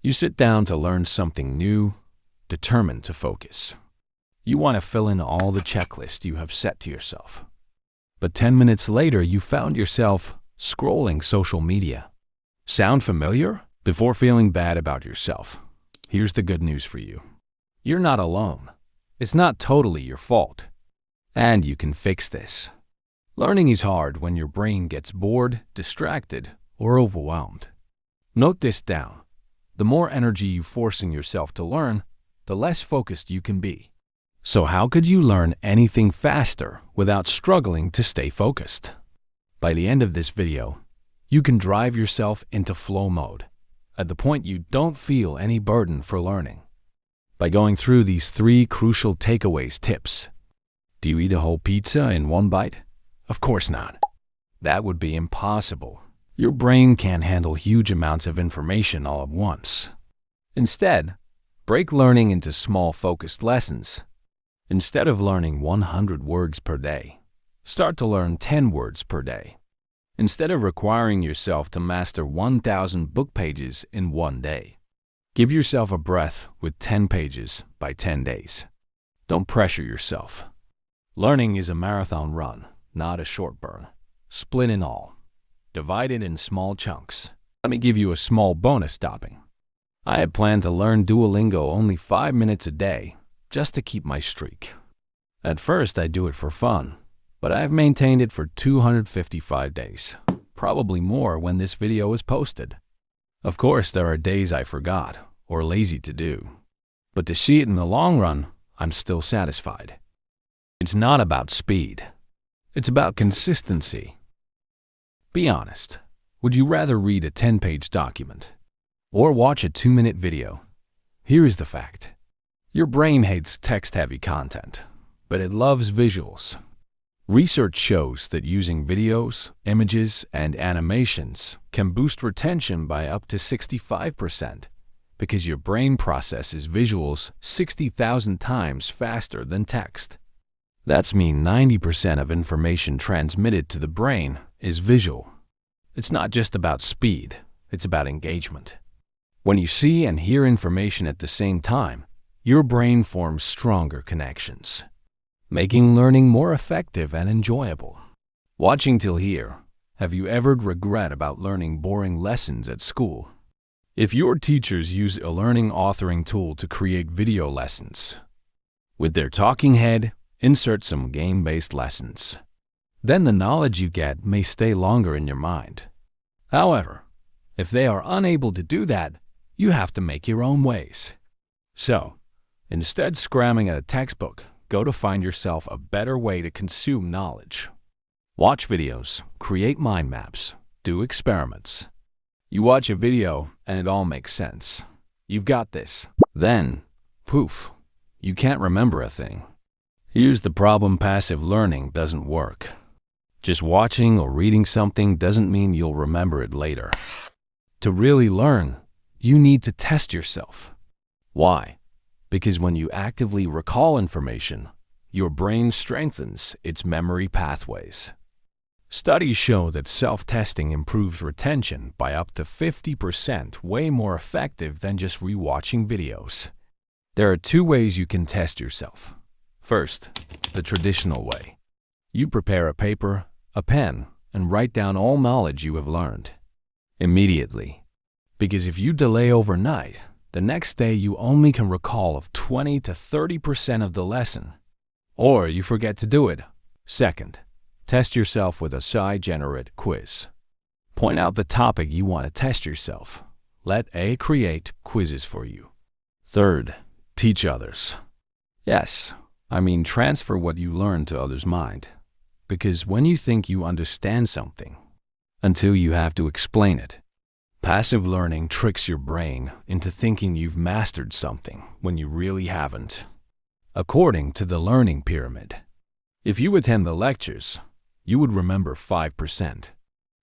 You sit down to learn something new, determined to focus. You want to fill in all the checklist you have set to yourself. But 10 minutes later, you found yourself scrolling social media. Sound familiar? Before feeling bad about yourself, here's the good news for you. You're not alone. It's not totally your fault. And you can fix this. Learning is hard when your brain gets bored, distracted, or overwhelmed. Note this down. The more energy you forcing yourself to learn, the less focused you can be. So how could you learn anything faster without struggling to stay focused? By the end of this video, you can drive yourself into flow mode, at the point you don't feel any burden for learning. By going through these 3 crucial takeaways tips. Do you eat a whole pizza in one bite? Of course not. That would be impossible. Your brain can't handle huge amounts of information all at once. Instead, break learning into small focused lessons. Instead of learning 100 words per day, start to learn 10 words per day. Instead of requiring yourself to master 1,000 book pages in one day, give yourself a breath with 10 pages by 10 days. Don't pressure yourself. Learning is a marathon run, not a short burn. Split in all. Divide it in small chunks. Let me give you a small bonus topping. I had planned to learn Duolingo only 5 minutes a day, just to keep my streak. At first, I do it for fun, but I have maintained it for 255 days, probably more when this video is posted. Of course, there are days I forgot or lazy to do, but to see it in the long run, I'm still satisfied. It's not about speed. It's about consistency. Be honest. Would you rather read a 10-page document or watch a 2-minute video? Here is the fact. Your brain hates text-heavy content, but it loves visuals. Research shows that using videos, images, and animations can boost retention by up to 65% because your brain processes visuals 60,000 times faster than text. That's mean 90% of information transmitted to the brain is visual. It's not just about speed, it's about engagement. When you see and hear information at the same time, your brain forms stronger connections, making learning more effective and enjoyable. Watching till here, have you ever regret about learning boring lessons at school? If your teachers use a learning authoring tool to create video lessons, with their talking head, insert some game-based lessons. Then the knowledge you get may stay longer in your mind. However, if they are unable to do that, you have to make your own ways. So, instead of scramming at a textbook, go to find yourself a better way to consume knowledge. Watch videos, create mind maps, do experiments. You watch a video and it all makes sense. You've got this. Then, poof, you can't remember a thing. Here's the problem: passive learning doesn't work. Just watching or reading something doesn't mean you'll remember it later. To really learn, you need to test yourself. Why? Because when you actively recall information, your brain strengthens its memory pathways. Studies show that self-testing improves retention by up to 50%, way more effective than just rewatching videos. There are 2 ways you can test yourself. First, the traditional way. You prepare a paper, a pen, and write down all knowledge you have learned immediately. Because if you delay overnight, the next day you only can recall of 20 to 30% of the lesson, or you forget to do it. Second, test yourself with a side-generate quiz. Point out the topic you want to test yourself. Let A create quizzes for you. Third, teach others. Yes, I mean transfer what you learn to others' mind. Because when you think you understand something, until you have to explain it, passive learning tricks your brain into thinking you've mastered something when you really haven't. According to the learning pyramid, if you attend the lectures, you would remember 5%.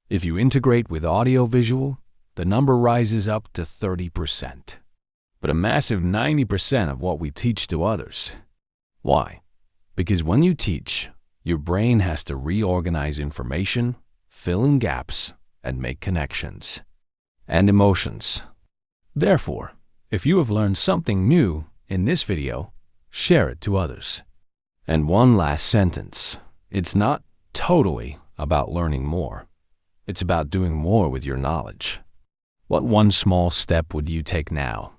If you integrate with audio-visual, the number rises up to 30%. But a massive 90% of what we teach to others. Why? Because when you teach, your brain has to reorganize information, fill in gaps, and make connections. And emotions. Therefore, if you have learned something new in this video, share it to others. And one last sentence. It's not totally about learning more. It's about doing more with your knowledge. What one small step would you take now?